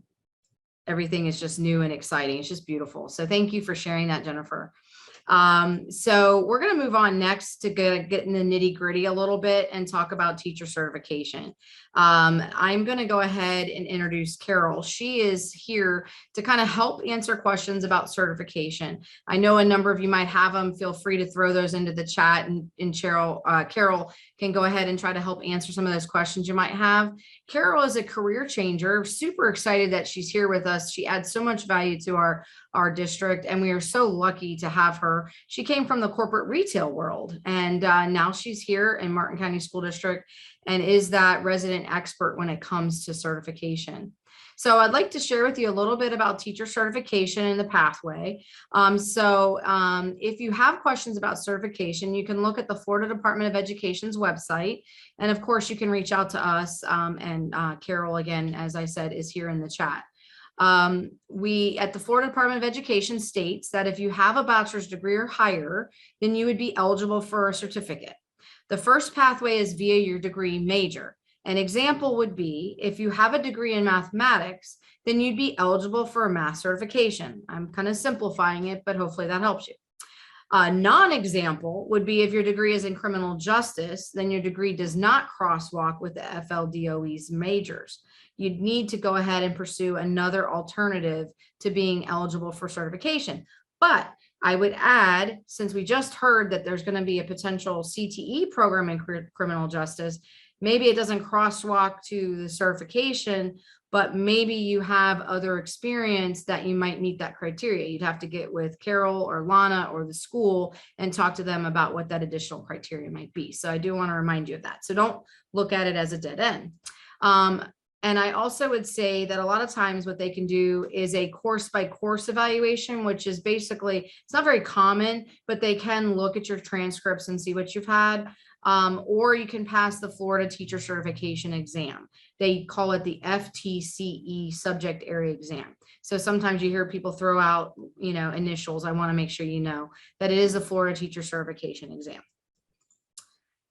everything is just new and exciting. It's just beautiful. So thank you for sharing that, Jennifer. So we're going to move on next to get in the nitty gritty a little bit and talk about teacher certification. I'm going to go ahead and introduce Carol. She is here to kind of help answer questions about certification. I know a number of you might have them. Feel free to throw those into the chat, and Carol can go ahead and try to help answer some of those questions you might have. Carol is a career changer. Super excited that she's here with us. She adds so much value to our district, and we are so lucky to have her. She came from the corporate retail world, and now she's here in Martin County School District and is that resident expert when it comes to certification. So I'd like to share with you a little bit about teacher certification and the pathway. If you have questions about certification, you can look at the Florida Department of Education's website. And of course, you can reach out to us, and Carol, again, as I said, is here in the chat. We at the Florida Department of Education states that if you have a bachelor's degree or higher, then you would be eligible for a certificate. The first pathway is via your degree major. An example would be if you have a degree in mathematics, then you'd be eligible for a math certification. I'm kind of simplifying it, but hopefully that helps you. A non-example would be if your degree is in criminal justice, then your degree does not crosswalk with the FLDOE's majors. You'd need to go ahead and pursue another alternative to being eligible for certification. But I would add, since we just heard that there's going to be a potential CTE program in criminal justice, maybe it doesn't crosswalk to the certification, but maybe you have other experience that you might meet that criteria. You'd have to get with Carol or Lana or the school and talk to them about what that additional criteria might be. So I do want to remind you of that. So don't look at it as a dead end. And I also would say that a lot of times what they can do is a course by course evaluation, which is basically, it's not very common, but they can look at your transcripts and see what you've had. Or you can pass the Florida Teacher Certification Exam. They call it the FTCE subject area exam. So sometimes you hear people throw out, initials. I want to make sure you know that it is the Florida Teacher Certification Exam.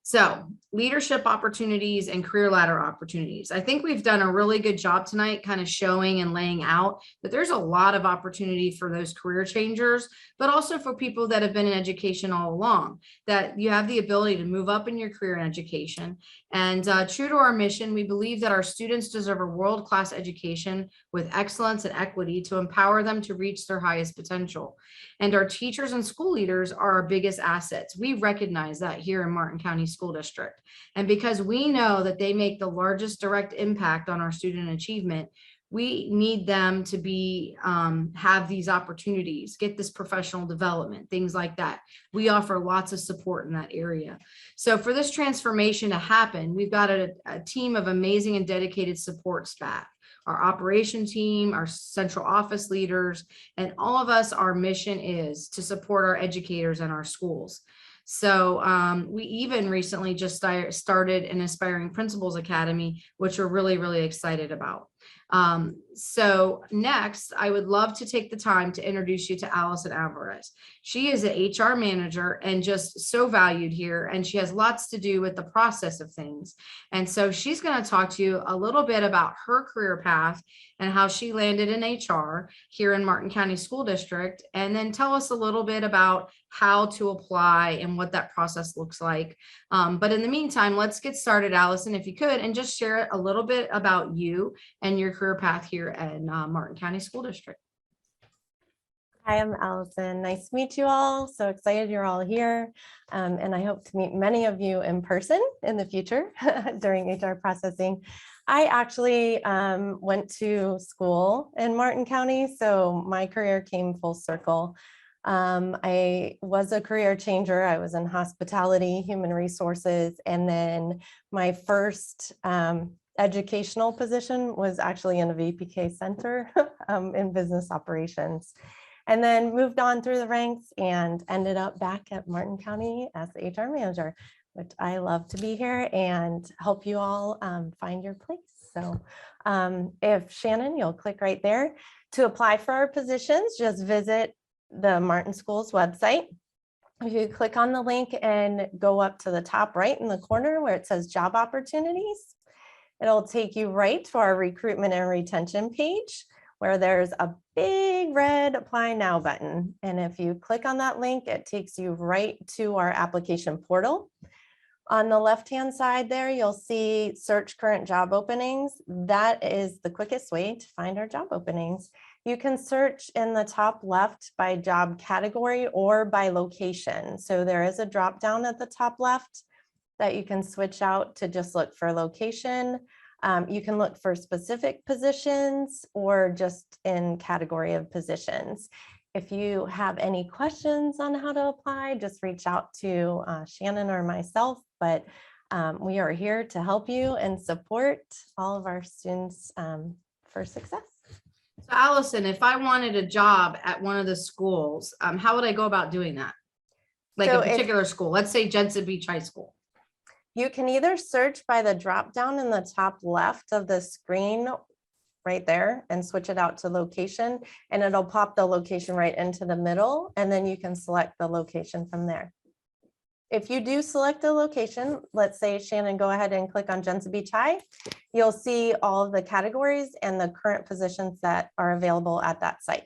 So leadership opportunities and career ladder opportunities. I think we've done a really good job tonight kind of showing and laying out that there's a lot of opportunity for those career changers, but also for people that have been in education all along, that you have the ability to move up in your career in education. And true to our mission, we believe that our students deserve a world-class education with excellence and equity to empower them to reach their highest potential. And our teachers and school leaders are our biggest assets. We recognize that here in Martin County School District. And because we know that they make the largest direct impact on our student achievement, we need them to be have these opportunities, get this professional development, things like that. We offer lots of support in that area. So for this transformation to happen, we've got a team of amazing and dedicated support staff. Our operation team, our central office leaders, and all of us, our mission is to support our educators and our schools. So we even recently just started an Aspiring Principals Academy, which we're really, really excited about. So next, I would love to take the time to introduce you to Allison Alvarez. She is an HR manager and just so valued here, and she has lots to do with the process of things. And so she's going to talk to you a little bit about her career path and how she landed in HR here in Martin County School District, and then tell us a little bit about how to apply and what that process looks like. But in the meantime, let's get started, Allison, if you could, and just share a little bit about you and your career path here at Martin County School District. Hi, I'm Allison. Nice to meet you all. So excited you're all here. And I hope to meet many of you in person in the future during HR processing. I actually went to school in Martin County, so my career came full circle. I was a career changer. I was in hospitality, human resources, and then my first educational position was actually in a VPK center in business operations, and then moved on through the ranks and ended up back at Martin County as the HR manager, which I love to be here and help you all find your place. So if Shannon, you'll click right there to apply for our positions, just visit the Martin Schools website. If you click on the link and go up to the top right in the corner where it says job opportunities, it'll take you right to our recruitment and retention page where there's a big red apply now button. And if you click on that link, it takes you right to our application portal. On the left-hand side there, you'll see search current job openings. That is the quickest way to find our job openings. You can search in the top left by job category or by location. So there is a drop down at the top left that you can switch out to just look for location. You can look for specific positions or just in category of positions. If you have any questions on how to apply, just reach out to Shannon or myself, but we are here to help you and support all of our students for success. So Allison, if I wanted a job at one of the schools, how would I go about doing that? Like So a particular school, let's say Jensen Beach High School. You can either search by the drop down in the top left of the screen right there and switch it out to location, and it'll pop the location right into the middle, and then you can select the location from there. If you do select a location, let's say Shannon, go ahead and click on Jensen Beach High, you'll see all of the categories and the current positions that are available at that site.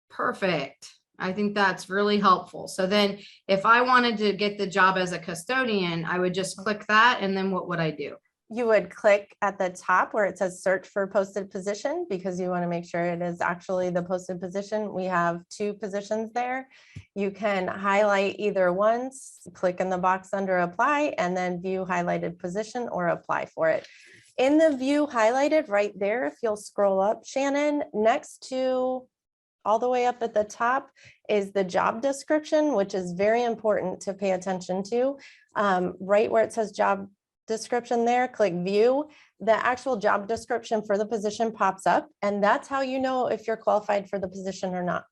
Perfect. I think that's really helpful. So then if I wanted to get the job as a custodian, I would just click that, and then what would I do? you would click at the top where it says search for posted position, because you want to make sure it is actually the posted position. We have 2 positions there. You can highlight either once, click in the box under apply, and then view highlighted position or apply for it. In the view highlighted right there, if you'll scroll up, Shannon, next to all the way up at the top is the job description, which is very important to pay attention to. Right where it says job description there, click view. The actual job description for the position pops up, and that's how you know if you're qualified for the position or not.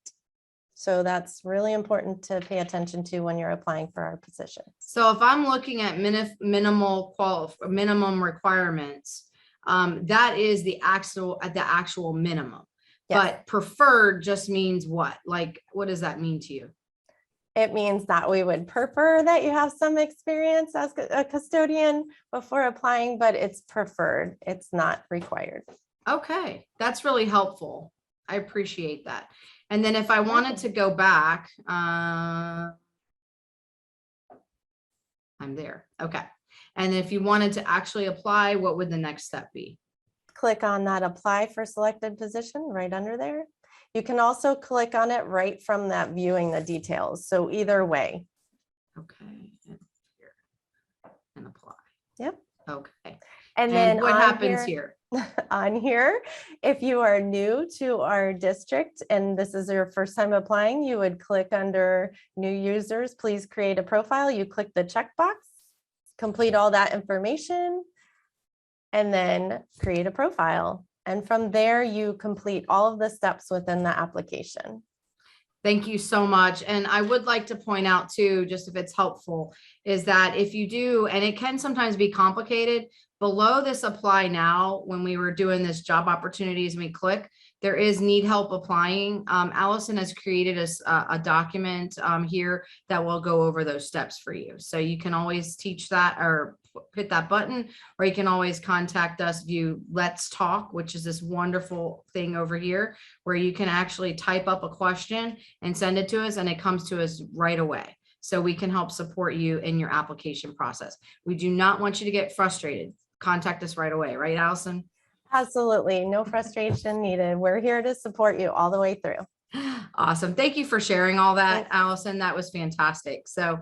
So that's really important to pay attention to when you're applying for our position. So if I'm looking at minimum requirements, that is the actual minimum. Yes. But preferred just means what? Like, what does that mean to you? It means that we would prefer that you have some experience as a custodian before applying, but it's preferred. It's not required. Okay, that's really helpful. I appreciate that. And then if I wanted to go back, I'm there. Okay. And if you wanted to actually apply, what would the next step be? Click on that apply for selected position right under there. You can also click on it right from that viewing the details. So either way. Okay. And apply. Yep. Okay. And then what on happens here? On here, if you are new to our district and this is your first time applying, you would click under new users, please create a profile. You click the checkbox, complete all that information, and then create a profile. And from there, you complete all of the steps within the application. Thank you so much. And I would like to point out too, just if it's helpful, is that if you do, and it can sometimes be complicated, below this apply now, when we were doing this job opportunities and we click, there is need help applying. Allison has created a document here that will go over those steps for you. So you can always teach that or hit that button, or you can always contact us via Let's Talk, which is this wonderful thing over here where you can actually type up a question and send it to us and it comes to us right away. So we can help support you in your application process. We do not want you to get frustrated. Contact us right away, right, Allison? Absolutely. No frustration needed. We're here to support you all the way through. Awesome. Thank you for sharing all that, Allison. That was fantastic. So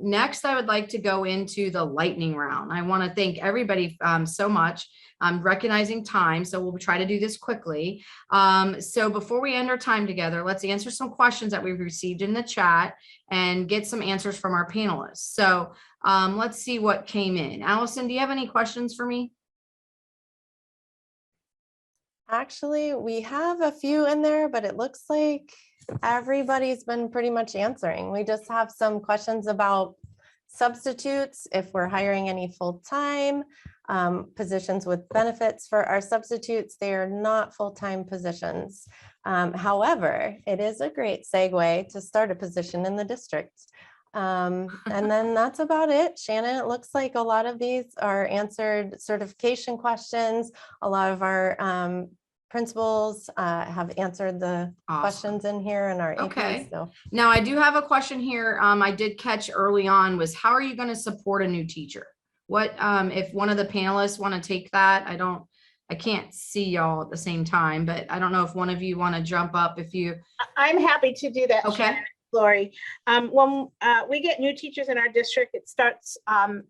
next, I would like to go into the lightning round. I want to thank everybody so much. I'm recognizing time, so we'll try to do this quickly. So before we end our time together, let's answer some questions that we've received in the chat and get some answers from our panelists. So let's see what came in. Allison, do you have any questions for me? Actually, we have a few in there, but it looks like everybody's been pretty much answering. We just have some questions about substitutes, if we're hiring any full-time positions with benefits for our substitutes. They are not full-time positions. However, it is a great segue to start a position in the district. And then that's about it. Shannon, it looks like a lot of these are answered certification questions. A lot of our principals have answered the questions in here in our APs. Okay. So Now I do have a question here. I did catch early on was how are you going to support a new teacher? What if one of the panelists want to take that? I can't see y'all at the same time, but I don't know if one of you want to jump up if you. I'm happy to do that. Okay. Shannon, Lori. When we get new teachers in our district, it starts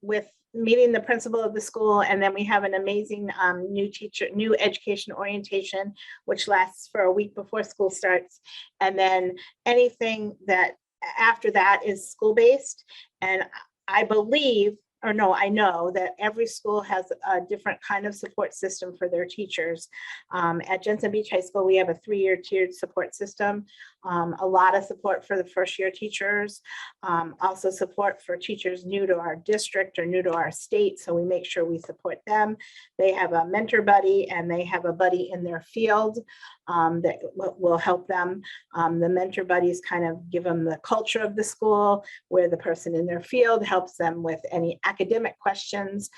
with meeting the principal of the school, and then we have an amazing new education orientation, which lasts for a week before school starts. And then anything that after that is school-based. And I believe, or no, I know that every school has a different kind of support system for their teachers. At Jensen Beach High School, we have a 3-year tiered support system. A lot of support for the first-year teachers, also support for teachers new to our district or new to our state, so we make sure we support them. They have a mentor buddy and they have a buddy in their field that will help them. The mentor buddies kind of give them the culture of the school, where the person in their field helps them with any academic questions,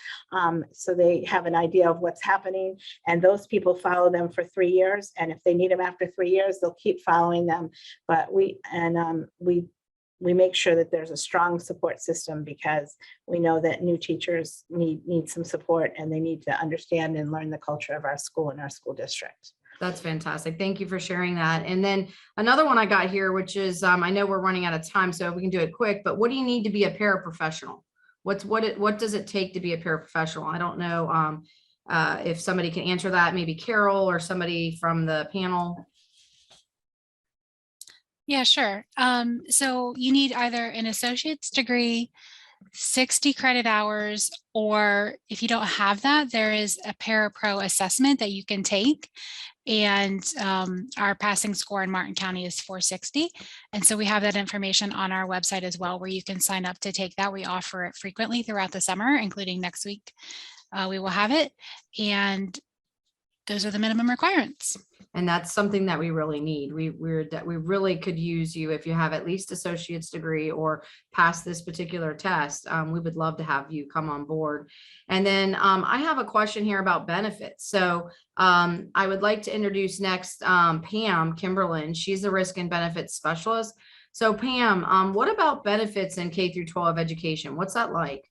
so they have an idea of what's happening, and those people follow them for 3 years, and if they need them after 3 years, they'll keep following them. But we we make sure that there's a strong support system, because we know that new teachers need some support, and they need to understand and learn the culture of our school and our school district. That's fantastic. Thank you for sharing that. And then another one I got here, which is, I know we're running out of time, so we can do it quick, but what do you need to be a paraprofessional? What does it take to be a paraprofessional? I don't know if somebody can answer that, maybe Carol or somebody from the panel. Yeah, sure. So you need either an associate's degree, 60 credit hours, or if you don't have that, there is a parapro assessment that you can take. And our passing score in Martin County is 460. And so we have that information on our website as well, where you can sign up to take that. We offer it frequently throughout the summer, including next week. We will have it. And those are the minimum requirements. And that's something that we really need. We really could use you if you have at least associate's degree or pass this particular test. We would love to have you come on board. And then I have a question here about benefits. So I would like to introduce next Pam Kimberlin. She's the risk and benefits specialist. So Pam, what about benefits in K through 12 education? What's that like?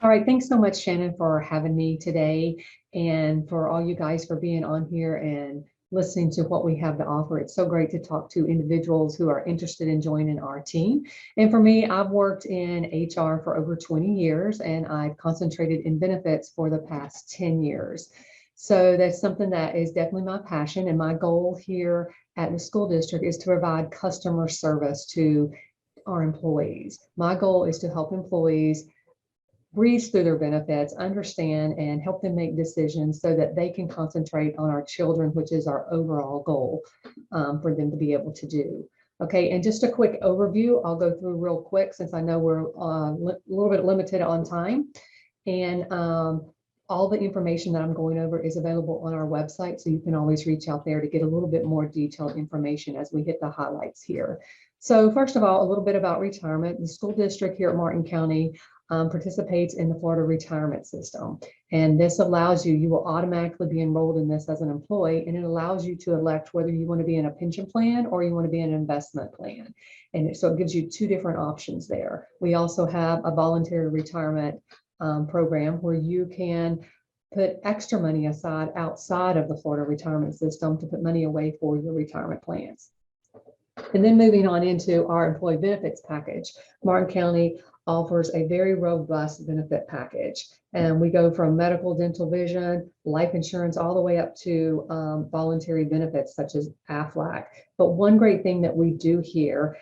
All right, thanks so much, Shannon, for having me today, and for all you guys for being on here and listening to what we have to offer. It's so great to talk to individuals who are interested in joining our team. And for me, I've worked in HR for over 20 years, and I've concentrated in benefits for the past 10 years. So that's something that is definitely my passion, and my goal here at the school district is to provide customer service to our employees. My goal is to help employees breeze through their benefits, understand, and help them make decisions so that they can concentrate on our children, which is our overall goal for them to be able to do. Okay, and just a quick overview, I'll go through real quick since I know we're a little bit limited on time. And all the information that I'm going over is available on our website, so you can always reach out there to get a little bit more detailed information as we hit the highlights here. So first of all, a little bit about retirement. The school district here at Martin County participates in the Florida retirement system. And this allows you will automatically be enrolled in this as an employee, and it allows you to elect whether you want to be in a pension plan or you want to be in an investment plan. And so it gives you two different options there. We also have a voluntary retirement program where you can put extra money aside outside of the Florida retirement system to put money away for your retirement plans. And then moving on into our employee benefits package, Martin County offers a very robust benefit package. And we go from medical, dental, vision, life insurance, all the way up to voluntary benefits such as AFLAC. But one great thing that we do here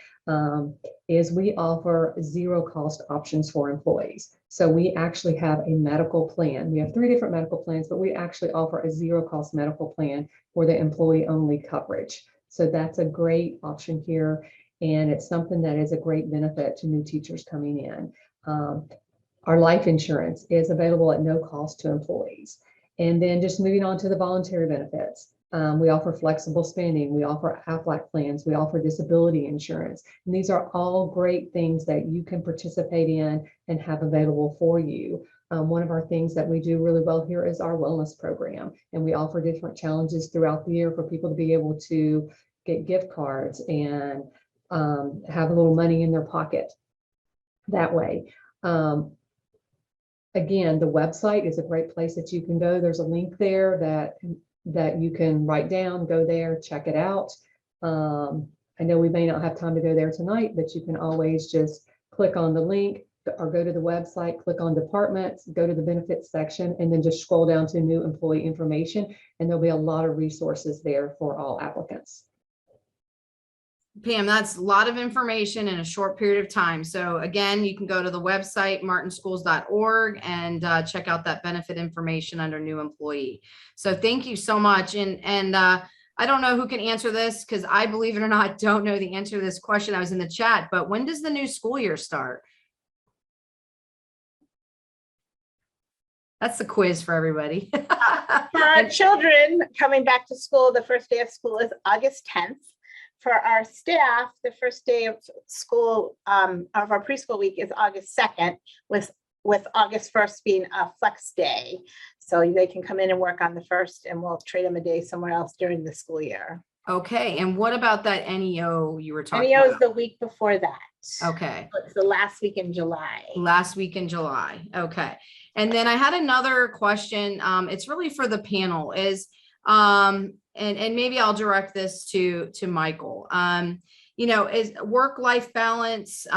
is we offer zero cost options for employees. So we actually have a medical plan. We have 3 different medical plans, but we actually offer a zero cost medical plan for the employee only coverage. So that's a great option here. And it's something that is a great benefit to new teachers coming in. Our life insurance is available at no cost to employees. And then just moving on to the voluntary benefits. We offer flexible spending. We offer AFLAC plans. We offer disability insurance. And these are all great things that you can participate in and have available for you. One of our things that we do really well here is our wellness program. And we offer different challenges throughout the year for people to be able to get gift cards and have a little money in their pocket that way. Again, the website is a great place that you can go. There's a link there that you can write down, go there, check it out. I know we may not have time to go there tonight, but you can always just click on the link or go to the website, click on departments, go to the benefits section, and then just scroll down to new employee information. And there'll be a lot of resources there for all applicants. Pam, that's a lot of information in a short period of time. So again, you can go to the website, martinschools.org, and check out that benefit information under new employee. So thank you so much. And I don't know who can answer this, because I, believe it or not, don't know the answer to this question. I was in the chat, but when does the new school year start? That's the quiz for everybody. For our children coming back to school, the first day of school is August 10th. For our staff, the first day of school of our preschool week is August 2nd, with August 1st being a flex day. So they can come in and work on the 1st, and we'll trade them a day somewhere else during the school year. Okay, and what about that NEO you were talking NEO is about? the week before that. Okay, It's the last week in July. last week in July. Okay. And then I had another question. It's really for the panel is, and maybe I'll direct this to Michael. You know, is work-life balance,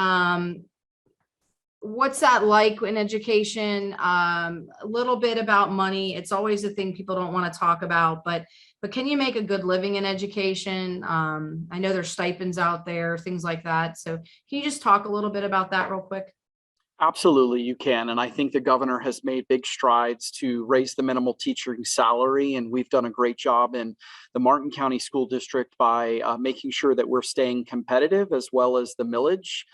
what's that like in education? A little bit about money. It's always a thing people don't want to talk about, but can you make a good living in education? I know there's stipends out there, things like that. So can you just talk a little bit about that real quick? Absolutely, you can. And I think the governor has made big strides to raise the minimal teaching salary. And we've done a great job in the Martin County School District by making sure that we're staying competitive, as well as the millage.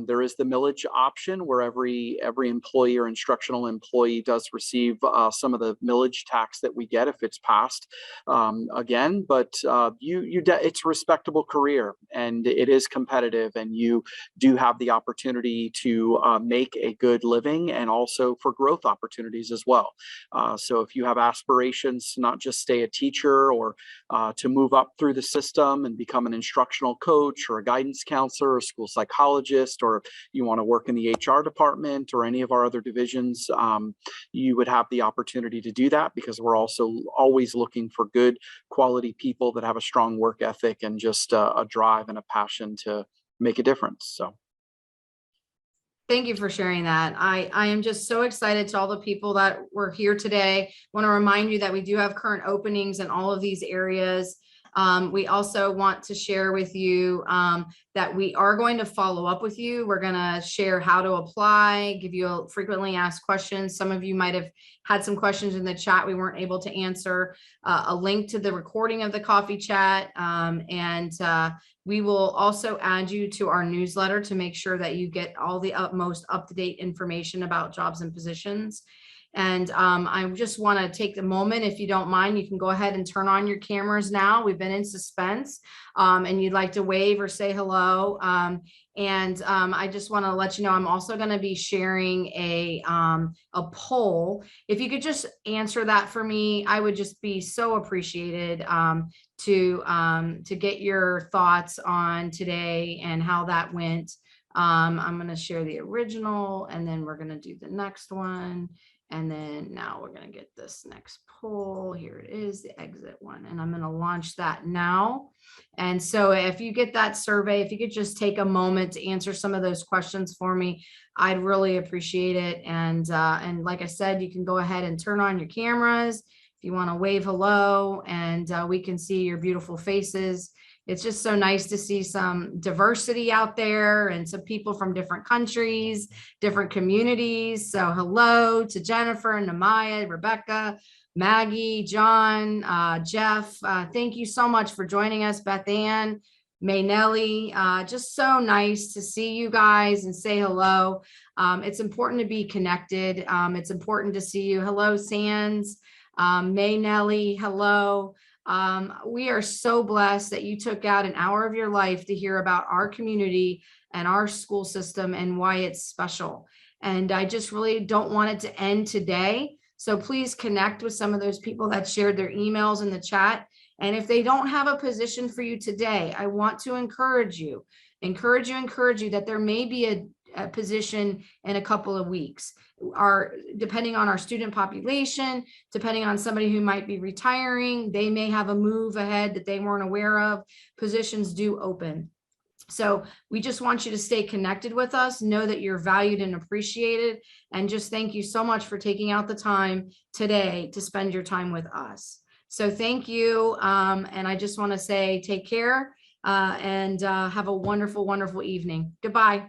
There is the millage option where every employee or instructional employee does receive some of the millage tax that we get if it's passed again. But it's a respectable career, and it is competitive, and you do have the opportunity to make a good living, and also for growth opportunities as well. So if you have aspirations to not just stay a teacher, or to move up through the system and become an instructional coach or a guidance counselor or school psychologist, or you want to work in the HR department or any of our other divisions, you would have the opportunity to do that, because we're also always looking for good quality people that have a strong work ethic and just a drive and a passion to make a difference. So Thank you for sharing that. I am just so excited to all the people that were here today. Want to remind you that we do have current openings in all of these areas. We also want to share with you that we are going to follow up with you. We're going to share how to apply, give you frequently asked questions. Some of you might have had some questions in the chat we weren't able to answer. A link to the recording of the coffee chat, and we will also add you to our newsletter to make sure that you get all the most up-to-date information about jobs and positions. And I just want to take the moment, if you don't mind, you can go ahead and turn on your cameras now. We've been in suspense, and you'd like to wave or say hello. I just want to let you know, I'm also going to be sharing a poll. If you could just answer that for me, I would just be so appreciated to get your thoughts on today and how that went. I'm going to share the original, and then we're going to do the next one. And then now we're going to get this next poll. Here it is, the exit one. And I'm going to launch that now. And so if you get that survey, if you could just take a moment to answer some of those questions for me, I'd really appreciate it. And like I said, you can go ahead and turn on your cameras if you want to wave hello, and we can see your beautiful faces. It's just so nice to see some diversity out there and some people from different countries, different communities. So hello to Jennifer, Namaya, Rebecca, Maggie, John, Jeff. Thank you so much for joining us, Beth Ann, Maynelli. Just so nice to see you guys and say hello. It's important to be connected. It's important to see you. Hello, Sands, Maynelli, hello. We are so blessed that you took out an hour of your life to hear about our community and our school system and why it's special. And I just really don't want it to end today. So please connect with some of those people that shared their emails in the chat. And if they don't have a position for you today, I want to encourage you that there may be a position in a couple of weeks. Depending on our student population, depending on somebody who might be retiring, they may have a move ahead that they weren't aware of. Positions do open. So we just want you to stay connected with us, know that you're valued and appreciated, and just thank you so much for taking out the time today to spend your time with us. So thank you. And I just want to say take care and have a wonderful, wonderful evening. Goodbye.